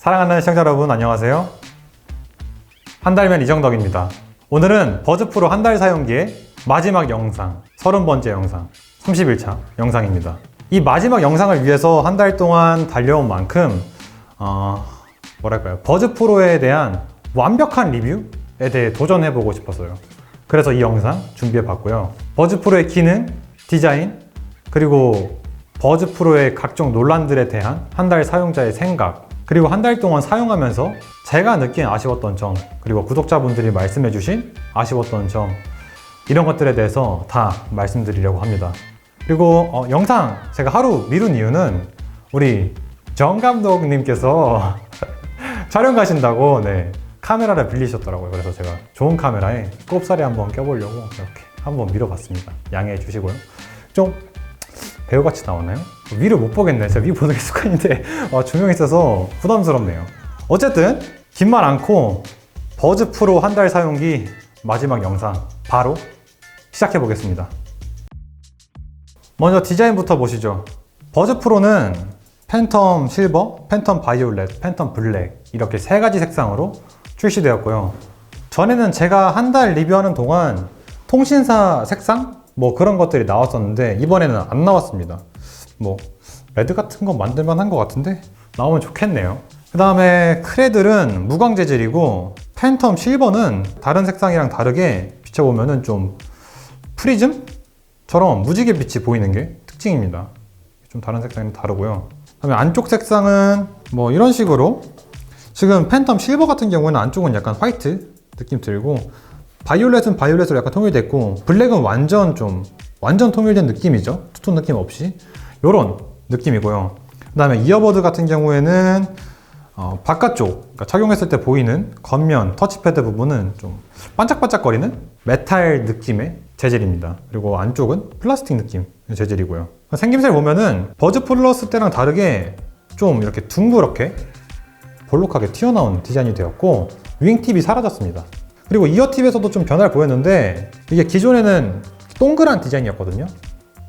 사랑하는 시청자 여러분 안녕하세요. 한 달면 이정덕입니다. 오늘은 버즈 프로 한 달 사용기의 마지막 영상 30번째 영상 31차 영상입니다. 이 마지막 영상을 위해서 한 달 동안 달려온 만큼 버즈 프로에 대한 완벽한 리뷰에 대해 도전해보고 싶었어요. 그래서 이 영상 준비해봤고요. 버즈 프로의 기능, 디자인, 그리고 버즈 프로의 각종 논란들에 대한 한 달 사용자의 생각, 그리고 한 달 동안 사용하면서 제가 느낀 아쉬웠던 점, 그리고 구독자분들이 말씀해주신 아쉬웠던 점, 이런 것들에 대해서 다 말씀드리려고 합니다. 그리고 영상 제가 하루 미룬 이유는 우리 정 감독님께서 촬영 가신다고 카메라를 빌리셨더라고요. 그래서 제가 좋은 카메라에 꼽사리 한번 껴보려고 이렇게 한번 밀어봤습니다. 양해해 주시고요. 좀 배우같이 나왔나요? 위를 못 보겠네. 제가 위 보는 게 습관인데 조명이 있어서 부담스럽네요. 어쨌든 긴 말 않고 버즈 프로 한 달 사용기 마지막 영상 바로 시작해 보겠습니다. 먼저 디자인부터 보시죠. 버즈 프로는 팬텀 실버, 팬텀 바이올렛, 팬텀 블랙 이렇게 세 가지 색상으로 출시되었고요. 전에는 제가 한 달 리뷰하는 동안 통신사 색상? 그런 것들이 나왔었는데 이번에는 안 나왔습니다. 레드 같은 거 만들만 한 것 같은데 나오면 좋겠네요. 그 다음에 크레들은 무광 재질이고 팬텀 실버는 다른 색상이랑 다르게 비춰보면은 좀 프리즘처럼 무지개 빛이 보이는 게 특징입니다. 좀 다른 색상이랑 다르고요. 그 다음에 안쪽 색상은 이런 식으로, 지금 팬텀 실버 같은 경우는 안쪽은 약간 화이트 느낌 들고 바이올렛은 바이올렛으로 약간 통일됐고 블랙은 완전 통일된 느낌이죠. 투톤 느낌 없이 요런 느낌이고요. 그 다음에 이어버드 같은 경우에는 바깥쪽, 그러니까 착용했을 때 보이는 겉면 터치패드 부분은 좀 반짝반짝거리는 메탈 느낌의 재질입니다. 그리고 안쪽은 플라스틱 느낌 재질이고요. 생김새를 보면은 버즈 플러스 때랑 다르게 좀 이렇게 둥그렇게 볼록하게 튀어나온 디자인이 되었고 윙팁이 사라졌습니다. 그리고 이어팁에서도 좀 변화를 보였는데 이게 기존에는 동그란 디자인이었거든요.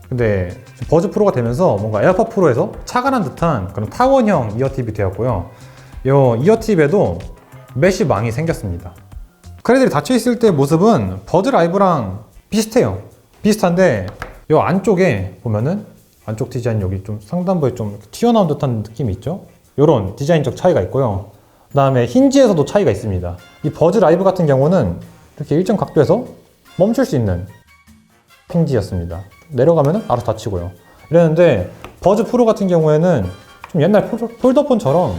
근데 버즈 프로가 되면서 뭔가 에어팟 프로에서 차관한 듯한 그런 타원형 이어팁이 되었고요. 이 이어팁에도 메쉬망이 생겼습니다. 크레들이 닫혀있을 때 모습은 버즈 라이브랑 비슷해요. 비슷한데 이 안쪽에 보면은 안쪽 디자인 여기 좀 상단부에 좀 튀어나온 듯한 느낌이 있죠. 이런 디자인적 차이가 있고요. 그 다음에 힌지에서도 차이가 있습니다. 이 버즈 라이브 같은 경우는 이렇게 일정 각도에서 멈출 수 있는 힌지였습니다. 내려가면 알아서 닫히고요. 이랬는데 버즈 프로 같은 경우에는 좀 옛날 폴더폰처럼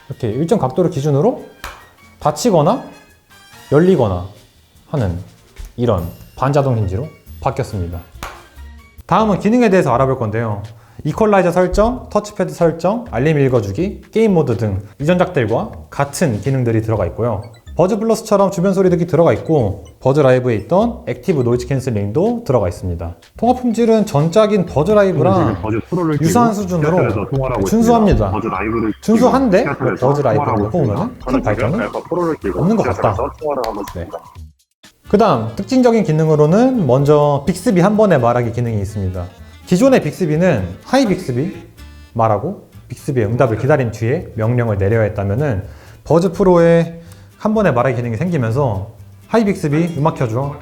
이렇게 일정 각도를 기준으로 닫히거나 열리거나 하는 이런 반자동 힌지로 바뀌었습니다. 다음은 기능에 대해서 알아볼 건데요. 이퀄라이저 설정, 터치패드 설정, 알림 읽어주기, 게임 모드 등 이전작들과 같은 기능들이 들어가 있고요. 버즈 플러스처럼 주변 소리 듣기 들어가 있고 버즈 라이브에 있던 액티브 노이즈 캔슬링도 들어가 있습니다. 통화 품질은 전작인 버즈 라이브랑 유사한 수준으로 준수합니다. 준수한데 버즈 라이브를 놓고 보면 큰 발전은 없는 것 같다. 그 다음 특징적인 기능으로는 먼저 빅스비 한 번에 말하기 기능이 있습니다. 기존의 빅스비는 하이 빅스비 말하고 빅스비의 응답을 기다린 뒤에 명령을 내려야 했다면은 버즈 프로에 한 번에 말하기 기능이 생기면서 하이 빅스비 음악 켜줘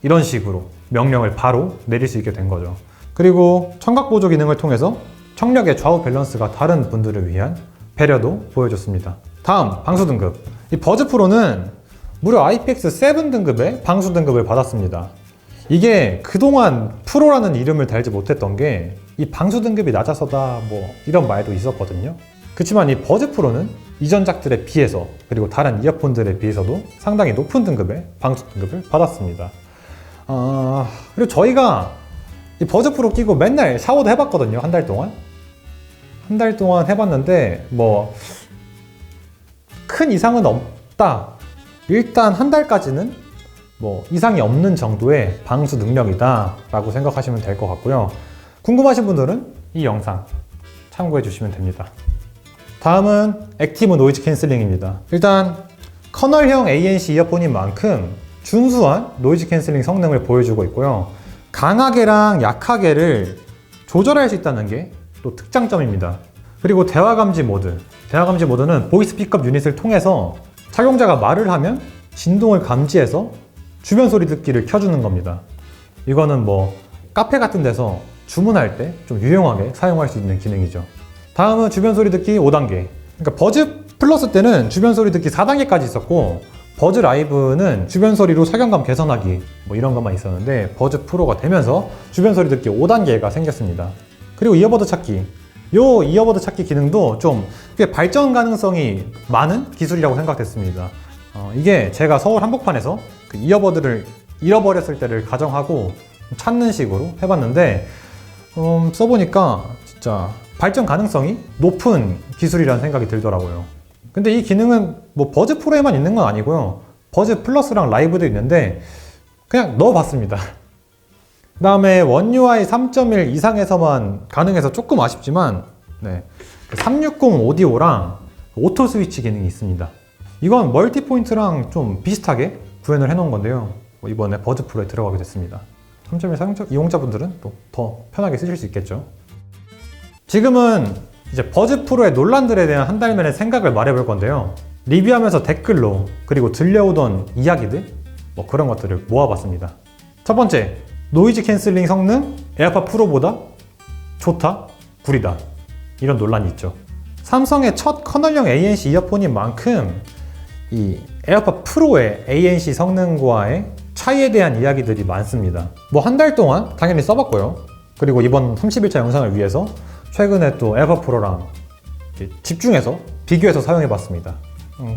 이런 식으로 명령을 바로 내릴 수 있게 된 거죠. 그리고 청각 보조 기능을 통해서 청력의 좌우 밸런스가 다른 분들을 위한 배려도 보여줬습니다. 다음 방수 등급. 이 버즈 프로는 무려 IPX7 등급의 방수 등급을 받았습니다. 이게 그동안 프로라는 이름을 달지 못했던 게 이 방수 등급이 낮아서다 이런 말도 있었거든요. 그렇지만 이 버즈 프로는 이전작들에 비해서 그리고 다른 이어폰들에 비해서도 상당히 높은 등급의 방수 등급을 받았습니다. 그리고 저희가 이 버즈 프로 끼고 맨날 샤워도 해봤거든요. 한 달 동안. 한 달 동안 해봤는데 큰 이상은 없다. 일단 한 달까지는 이상이 없는 정도의 방수 능력이다 라고 생각하시면 될 것 같고요. 궁금하신 분들은 이 영상 참고해 주시면 됩니다. 다음은 액티브 노이즈 캔슬링입니다. 일단 커널형 ANC 이어폰인 만큼 준수한 노이즈 캔슬링 성능을 보여주고 있고요. 강하게랑 약하게를 조절할 수 있다는 게 또 특장점입니다. 그리고 대화 감지 모드, 대화 감지 모드는 보이스 픽업 유닛을 통해서 착용자가 말을 하면 진동을 감지해서 주변 소리 듣기를 켜주는 겁니다. 이거는 뭐 카페 같은 데서 주문할 때 좀 유용하게 사용할 수 있는 기능이죠. 다음은 주변 소리 듣기 5단계. 그러니까 버즈 플러스 때는 주변 소리 듣기 4단계까지 있었고, 버즈 라이브는 주변 소리로 착용감 개선하기 뭐 이런 것만 있었는데, 버즈 프로가 되면서 주변 소리 듣기 5단계가 생겼습니다. 그리고 이어버드 찾기. 요 이어버드 찾기 기능도 좀 꽤 발전 가능성이 많은 기술이라고 생각됐습니다. 이게 제가 서울 한복판에서 그 이어버드를 잃어버렸을 때를 가정하고 찾는 식으로 해봤는데, 써보니까 진짜 발전 가능성이 높은 기술이라는 생각이 들더라고요. 근데 이 기능은 뭐 버즈 프로에만 있는 건 아니고요. 버즈 플러스랑 라이브도 있는데 그냥 넣어봤습니다. 그 다음에 원 UI 3.1 이상에서만 가능해서 조금 아쉽지만, 360 오디오랑 오토 스위치 기능이 있습니다. 이건 멀티 포인트랑 좀 비슷하게 구현을 해놓은 건데요. 이번에 버즈 프로에 들어가게 됐습니다. 3.1 이용자분들은 또 더 편하게 쓰실 수 있겠죠. 지금은 이제 버즈 프로의 논란들에 대한 한 달만의 생각을 말해볼 건데요. 리뷰하면서 댓글로, 그리고 들려오던 이야기들, 뭐 그런 것들을 모아봤습니다. 첫 번째, 노이즈 캔슬링 성능 에어팟 프로보다 좋다, 구리다, 이런 논란이 있죠. 삼성의 첫 커널형 ANC 이어폰인 만큼 이 에어팟 프로의 ANC 성능과의 차이에 대한 이야기들이 많습니다. 뭐 한 달 동안 당연히 써봤고요. 그리고 이번 30일차 영상을 위해서 최근에 또 에어팟 프로랑 집중해서 비교해서 사용해봤습니다.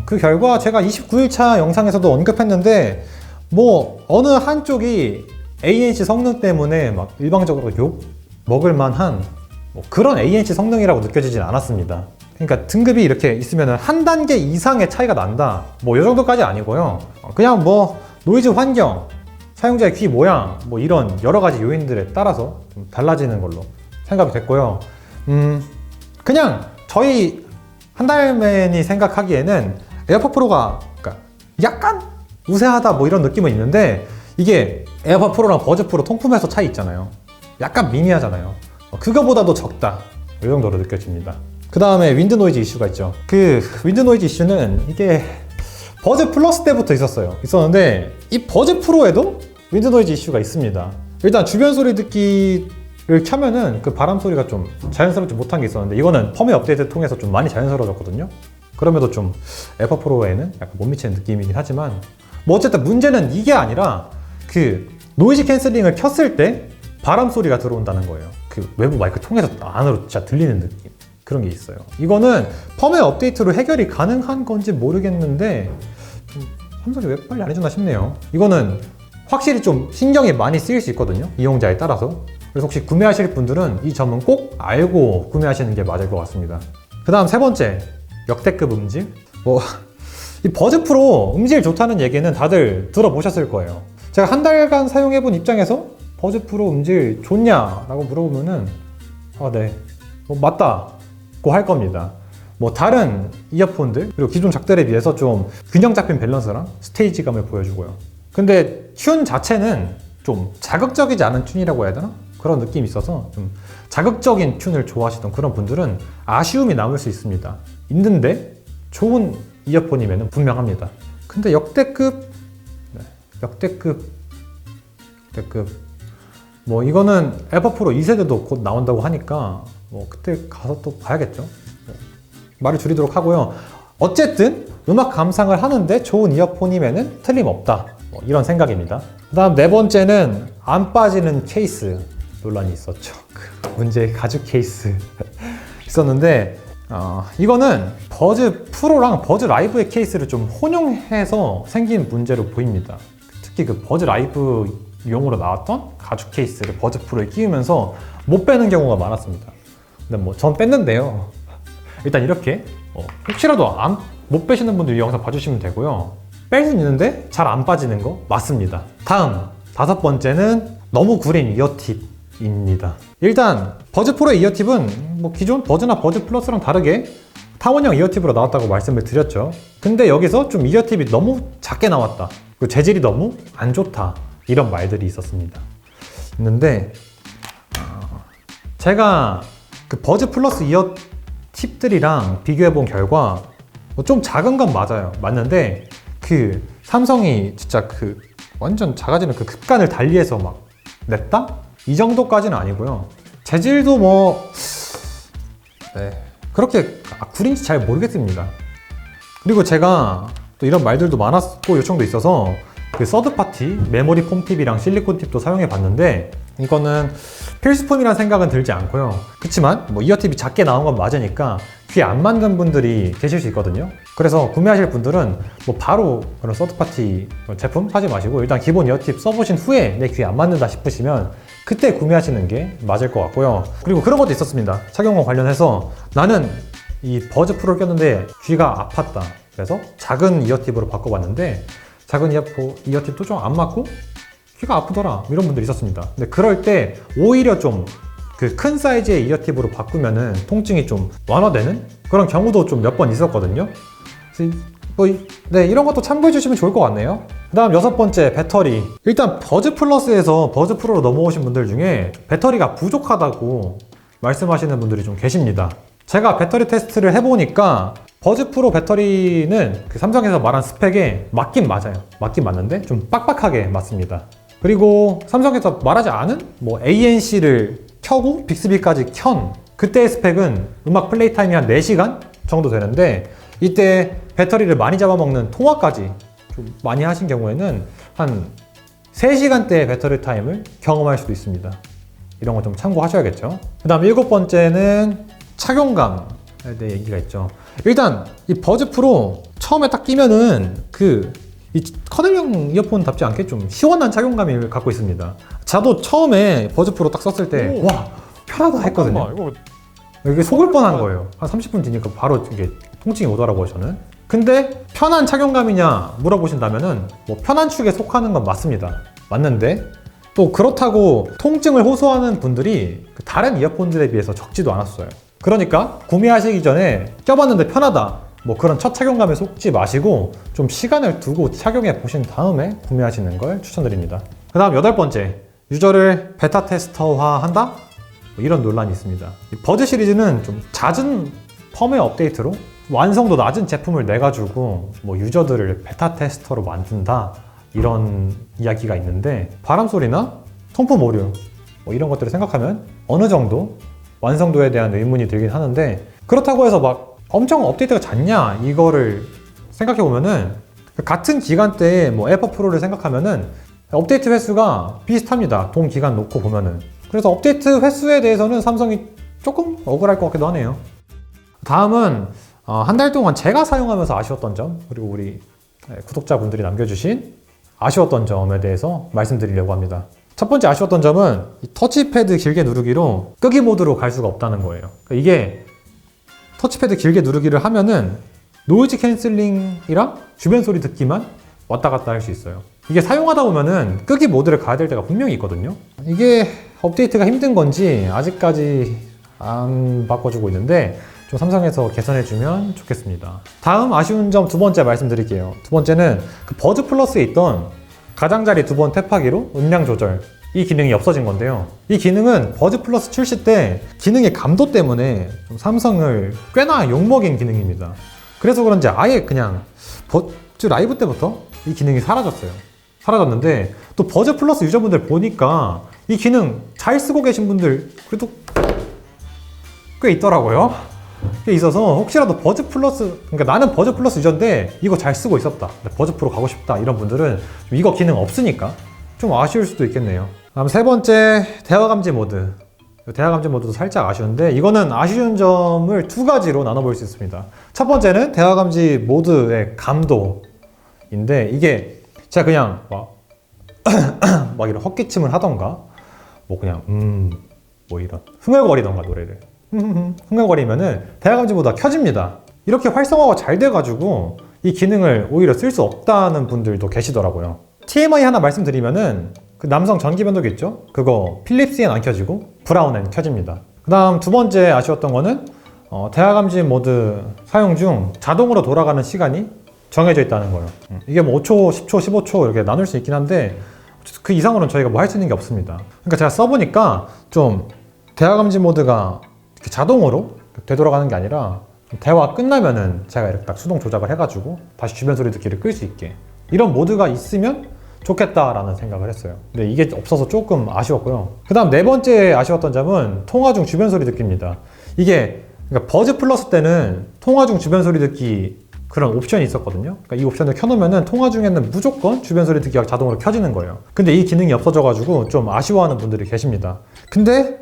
그 결과 제가 29일차 영상에서도 언급했는데, 뭐 어느 한쪽이 ANC 성능 때문에 막 일방적으로 욕 먹을 만한 뭐 그런 ANC 성능이라고 느껴지진 않았습니다. 그러니까 등급이 이렇게 있으면 한 단계 이상의 차이가 난다, 뭐 이 정도까지 아니고요. 그냥 뭐 노이즈 환경, 사용자의 귀 모양, 뭐 이런 여러 가지 요인들에 따라서 좀 달라지는 걸로 생각이 됐고요. 그냥 저희 한달맨이 생각하기에는 에어팟 프로가 그러니까 약간 우세하다 뭐 이런 느낌은 있는데, 이게 에어팟 프로랑 버즈 프로 통품에서 차이 있잖아요. 약간 미미하잖아요. 그거보다도 적다, 이 정도로 느껴집니다. 그 다음에 윈드 노이즈 이슈가 있죠. 그 윈드 노이즈 이슈는 이게 버즈 플러스 때부터 있었는데 이 버즈 프로에도 윈드 노이즈 이슈가 있습니다. 일단 주변 소리 듣기를 켜면은 그 바람 소리가 좀 자연스럽지 못한 게 있었는데, 이거는 펌웨어 업데이트 통해서 좀 많이 자연스러워졌거든요. 그럼에도 좀 에어팟 프로에는 약간 못 미치는 느낌이긴 하지만, 뭐 어쨌든 문제는 이게 아니라 그 노이즈 캔슬링을 켰을 때 바람 소리가 들어온다는 거예요. 그 외부 마이크 통해서 안으로 진짜 들리는 느낌, 그런 게 있어요. 이거는 펌웨어 업데이트로 해결이 가능한 건지 모르겠는데 삼성이 왜 빨리 안 해주나 싶네요. 이거는 확실히 좀 신경이 많이 쓰일 수 있거든요, 이용자에 따라서. 그래서 혹시 구매하실 분들은 이 점은 꼭 알고 구매하시는 게 맞을 것 같습니다. 그 다음 세 번째, 역대급 음질. 이 버즈 프로 음질 좋다는 얘기는 다들 들어보셨을 거예요. 제가 한 달간 사용해본 입장에서 버즈 프로 음질 좋냐라고 물어보면은 네, 뭐 맞다고 할 겁니다. 뭐 다른 이어폰들, 그리고 기존 작들에 비해서 좀 균형 잡힌 밸런스랑 스테이지감을 보여주고요. 근데 튠 자체는 좀 자극적이지 않은 튠이라고 해야 되나? 그런 느낌이 있어서 좀 자극적인 튠을 좋아하시던 그런 분들은 아쉬움이 남을 수 있는데 좋은 이어폰이면 분명합니다. 근데 역대급 뭐 이거는 에어팟 프로 2세대도 곧 나온다고 하니까 뭐 그때 가서 또 봐야겠죠. 말을 줄이도록 하고요. 어쨌든 음악 감상을 하는데 좋은 이어폰이면 틀림없다, 뭐 이런 생각입니다. 그 다음 네 번째는 안 빠지는 케이스 논란이 있었죠. 그 문제의 가죽 케이스 있었는데, 이거는 버즈 프로랑 버즈 라이브의 케이스를 좀 혼용해서 생긴 문제로 보입니다. 특히 그 버즈 라이브 용으로 나왔던 가죽 케이스를 버즈 프로에 끼우면서 못 빼는 경우가 많았습니다. 근데 뭐 전 뺐는데요. 일단 이렇게 혹시라도 못 빼시는 분들 이 영상 봐주시면 되고요. 뺄 수 있는데 잘 안 빠지는 거 맞습니다. 다음 다섯 번째는 너무 구린 이어팁입니다. 일단 버즈 프로의 이어팁은 뭐 기존 버즈나 버즈 플러스랑 다르게 타원형 이어팁으로 나왔다고 말씀을 드렸죠. 근데 여기서 좀 이어팁이 너무 작게 나왔다, 그 재질이 너무 안 좋다, 이런 말들이 있는데 제가 그 버즈 플러스 이어팁 팁들이랑 비교해 본 결과 좀 작은 건 맞아요. 맞는데 그 삼성이 진짜 그 완전 작아지는 그 급간을 달리해서 막 냈다? 이 정도까지는 아니고요. 재질도 뭐 그렇게 구린지 잘 모르겠습니다. 그리고 제가 또 이런 말들도 많았고 요청도 있어서 그 서드파티 메모리 폼팁이랑 실리콘 팁도 사용해 봤는데 이거는 필수품이란 생각은 들지 않고요. 그렇지만 뭐 이어팁이 작게 나온 건 맞으니까 귀에 안 맞는 분들이 계실 수 있거든요. 그래서 구매하실 분들은 뭐 바로 그런 서드파티 제품 사지 마시고 일단 기본 이어팁 써보신 후에 내 귀에 안 맞는다 싶으시면 그때 구매하시는 게 맞을 것 같고요. 그리고 그런 것도 있었습니다. 착용과 관련해서 나는 이 버즈 프로를 꼈는데 귀가 아팠다. 그래서 작은 이어팁으로 바꿔봤는데 작은 이어팁도 좀 안 맞고 귀가 아프더라 이런 분들이 있었습니다. 근데 그럴 때 오히려 좀 그 큰 사이즈의 이어팁으로 바꾸면은 통증이 좀 완화되는 그런 경우도 좀 몇 번 있었거든요. 이런 것도 참고해 주시면 좋을 것 같네요. 그 다음 6번째, 배터리. 일단 버즈 플러스에서 버즈 프로로 넘어오신 분들 중에 배터리가 부족하다고 말씀하시는 분들이 좀 계십니다. 제가 배터리 테스트를 해보니까 버즈 프로 배터리는 그 삼성에서 말한 스펙에 맞긴 맞아요. 맞긴 맞는데 좀 빡빡하게 맞습니다. 그리고 삼성에서 말하지 않은 뭐 ANC를 켜고 빅스비까지 켠 그때의 스펙은 음악 플레이 타임이 한 4시간 정도 되는데 이때 배터리를 많이 잡아먹는 통화까지 좀 많이 하신 경우에는 한 3시간대의 배터리 타임을 경험할 수도 있습니다. 이런 거 좀 참고하셔야겠죠. 그 다음 7번째는 착용감에 대해 얘기가 있죠. 일단 이 버즈 프로 처음에 딱 끼면은 이 커넬형 이어폰답지 않게 좀 시원한 착용감을 갖고 있습니다. 저도 처음에 버즈 프로 딱 썼을 때 와 편하다 했거든요. 이게 속을 뻔한 거예요. 한 30분 뒤니까 바로 이게 통증이 오더라고요, 저는. 근데 편한 착용감이냐 물어보신다면은 뭐 편한 축에 속하는 건 맞습니다. 맞는데 또 그렇다고 통증을 호소하는 분들이 다른 이어폰들에 비해서 적지도 않았어요. 그러니까 구매하시기 전에 껴봤는데 편하다 뭐 그런 첫 착용감에 속지 마시고 좀 시간을 두고 착용해 보신 다음에 구매하시는 걸 추천드립니다. 그 다음 8번째, 유저를 베타 테스터화 한다? 뭐 이런 논란이 있습니다. 이 버즈 시리즈는 좀 잦은 펌웨어 업데이트로 완성도 낮은 제품을 내가지고 뭐 유저들을 베타 테스터로 만든다 이런 이야기가 있는데 바람소리나 통풍 오류 뭐 이런 것들을 생각하면 어느 정도 완성도에 대한 의문이 들긴 하는데 그렇다고 해서 막 엄청 업데이트가 잦냐 이거를 생각해보면은 같은 기간대에 뭐 에어팟 프로를 생각하면은 업데이트 횟수가 비슷합니다. 동 기간 놓고 보면은. 그래서 업데이트 횟수에 대해서는 삼성이 조금 억울할 것 같기도 하네요. 다음은 한 달 동안 제가 사용하면서 아쉬웠던 점 그리고 우리 구독자분들이 남겨주신 아쉬웠던 점에 대해서 말씀드리려고 합니다. 첫 번째 아쉬웠던 점은 이 터치패드 길게 누르기로 끄기 모드로 갈 수가 없다는 거예요. 이게 터치패드 길게 누르기를 하면은 노이즈 캔슬링이랑 주변 소리 듣기만 왔다 갔다 할 수 있어요. 이게 사용하다 보면은 끄기 모드를 가야 될 때가 분명히 있거든요. 이게 업데이트가 힘든 건지 아직까지 안 바꿔주고 있는데 좀 삼성에서 개선해주면 좋겠습니다. 다음 아쉬운 점 2번째 말씀드릴게요. 2번째는 그 버즈 플러스에 있던 가장자리 2번 탭하기로 음량 조절 이 기능이 없어진 건데요. 이 기능은 버즈 플러스 출시 때 기능의 감도 때문에 좀 삼성을 꽤나 욕먹인 기능입니다. 그래서 그런지 아예 그냥 버즈 라이브 때부터 이 기능이 사라졌는데 또 버즈 플러스 유저분들 보니까 이 기능 잘 쓰고 계신 분들 그래도 꽤 있더라고요. 꽤 있어서 혹시라도 버즈 플러스, 그러니까 나는 버즈 플러스 유저인데 이거 잘 쓰고 있었다, 버즈 프로 가고 싶다 이런 분들은 이거 기능 없으니까 좀 아쉬울 수도 있겠네요. 다음 3번째, 대화 감지 모드. 대화 감지 모드도 살짝 아쉬운데 이거는 아쉬운 점을 2가지로 나눠볼 수 있습니다. 첫 번째는 대화 감지 모드의 감도인데 이게 제가 그냥 막 이런 헛기침을 하던가 뭐 그냥 뭐 이런 흥얼거리던가 노래를 흥얼거리면은 대화 감지 모드가 켜집니다. 이렇게 활성화가 잘 돼가지고 이 기능을 오히려 쓸 수 없다는 분들도 계시더라고요. TMI 하나 말씀드리면은 그 남성 전기 변도기 있죠? 그거 필립스엔 안 켜지고 브라운엔 켜집니다. 그 다음 2번째 아쉬웠던 거는 대화 감지 모드 사용 중 자동으로 돌아가는 시간이 정해져 있다는 거예요. 이게 뭐 5초, 10초, 15초 이렇게 나눌 수 있긴 한데 그 이상으로는 저희가 뭐 할 수 있는 게 없습니다. 그러니까 제가 써보니까 좀 대화 감지 모드가 이렇게 자동으로 되돌아가는 게 아니라 대화 끝나면은 제가 이렇게 딱 수동 조작을 해가지고 다시 주변 소리 듣기를 끌 수 있게 이런 모드가 있으면 좋겠다라는 생각을 했어요. 근데 이게 없어서 조금 아쉬웠고요. 그 다음 네 번째 아쉬웠던 점은 통화 중 주변 소리 듣기입니다. 이게 그러니까 버즈 플러스 때는 통화 중 주변 소리 듣기 그런 옵션이 있었거든요. 그러니까 이 옵션을 켜놓으면은 통화 중에는 무조건 주변 소리 듣기가 자동으로 켜지는 거예요. 근데 이 기능이 없어져가지고 좀 아쉬워하는 분들이 계십니다. 근데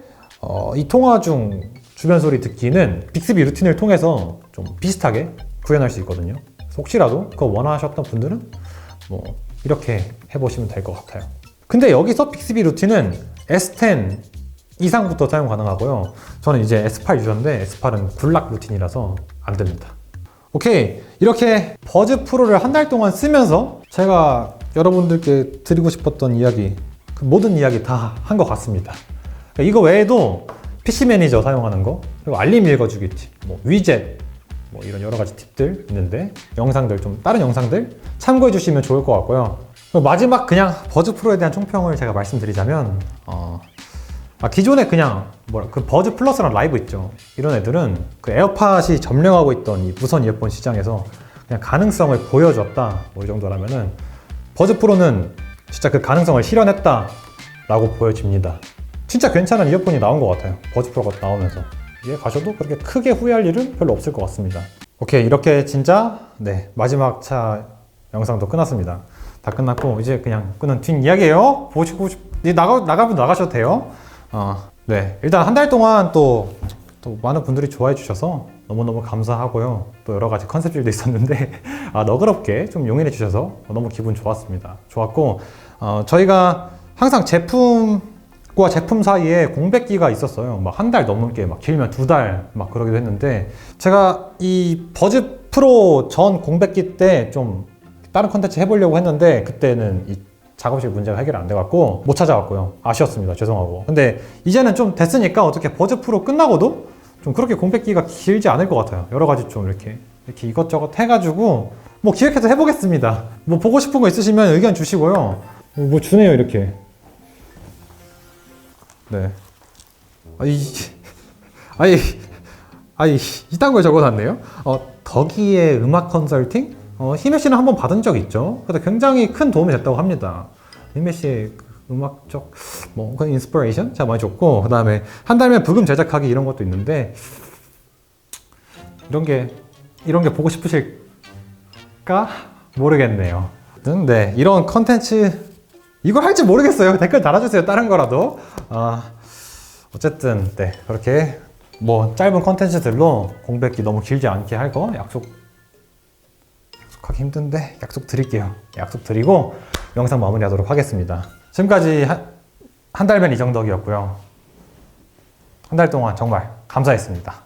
이 통화 중 주변 소리 듣기는 빅스비 루틴을 통해서 좀 비슷하게 구현할 수 있거든요. 그래서 혹시라도 그거 원하셨던 분들은 뭐 이렇게 해보시면 될 것 같아요. 근데 여기서 빅스비 루틴은 S10 이상부터 사용 가능하고요. 저는 이제 S8 유저인데 S8은 굴락 루틴이라서 안 됩니다. 오케이, 이렇게 버즈 프로를 한 달 동안 쓰면서 제가 여러분들께 드리고 싶었던 이야기, 그 모든 이야기 다 한 것 같습니다. 이거 외에도 PC 매니저 사용하는 거, 그리고 알림 읽어주기 팁, 뭐 위젯, 뭐 이런 여러 가지 팁들 있는데 영상들 좀 다른 영상들 참고해 주시면 좋을 것 같고요. 마지막 그냥 버즈 프로에 대한 총평을 제가 말씀드리자면 기존에 그냥 그 버즈 플러스랑 라이브 있죠. 이런 애들은 그 에어팟이 점령하고 있던 이 무선 이어폰 시장에서 그냥 가능성을 보여줬다 뭐 이 정도라면은 버즈 프로는 진짜 그 가능성을 실현했다 라고 보여집니다. 진짜 괜찮은 이어폰이 나온 것 같아요. 버즈 프로가 나오면서 이게 가셔도 그렇게 크게 후회할 일은 별로 없을 것 같습니다. 오케이, 이렇게 진짜 마지막 차 영상도 끝났습니다. 다 끝났고 이제 그냥 끊은 뒷이야기예요. 보시고 나가면 나가셔도 돼요. 일단 한 달 동안 또 많은 분들이 좋아해 주셔서 너무너무 감사하고요. 또 여러 가지 컨셉들도 있었는데 너그럽게 좀 용인해 주셔서 너무 기분 좋았습니다. 좋았고 저희가 항상 제품과 제품 사이에 공백기가 있었어요. 막 한 달 넘게, 막 길면 2달 막 그러기도 했는데 제가 이 버즈 프로 전 공백기 때 좀 다른 컨텐츠 해보려고 했는데 그때는 이 작업실 문제가 해결 안 돼갖고 못 찾아왔고요. 아쉬웠습니다. 죄송하고. 근데 이제는 좀 됐으니까 어떻게 버즈 프로 끝나고도 좀 그렇게 공백기가 길지 않을 것 같아요. 여러 가지 좀 이렇게 이것저것 해가지고 뭐 기획해서 해보겠습니다. 뭐 보고 싶은 거 있으시면 의견 주시고요. 뭐 주네요, 이렇게. 네. 이딴 걸 적어놨네요. 덕이의 음악 컨설팅? 히메 씨는 한번 받은 적 있죠. 근데 굉장히 큰 도움이 됐다고 합니다. 히메 씨의 음악적 그 인스피레이션 제가 많이 줬고, 그 다음에 한 달면 부금 제작하기 이런 것도 있는데 이런 게 보고 싶으실까 모르겠네요. 네, 이런 컨텐츠 이걸 할지 모르겠어요. 댓글 달아주세요. 다른 거라도. 어쨌든 그렇게 뭐 짧은 컨텐츠들로 공백기 너무 길지 않게 할 거 약속하기 힘든데 약속 드릴게요. 약속 드리고 영상 마무리하도록 하겠습니다. 지금까지 한 달면 이정덕이었고요. 한 달 동안 정말 감사했습니다.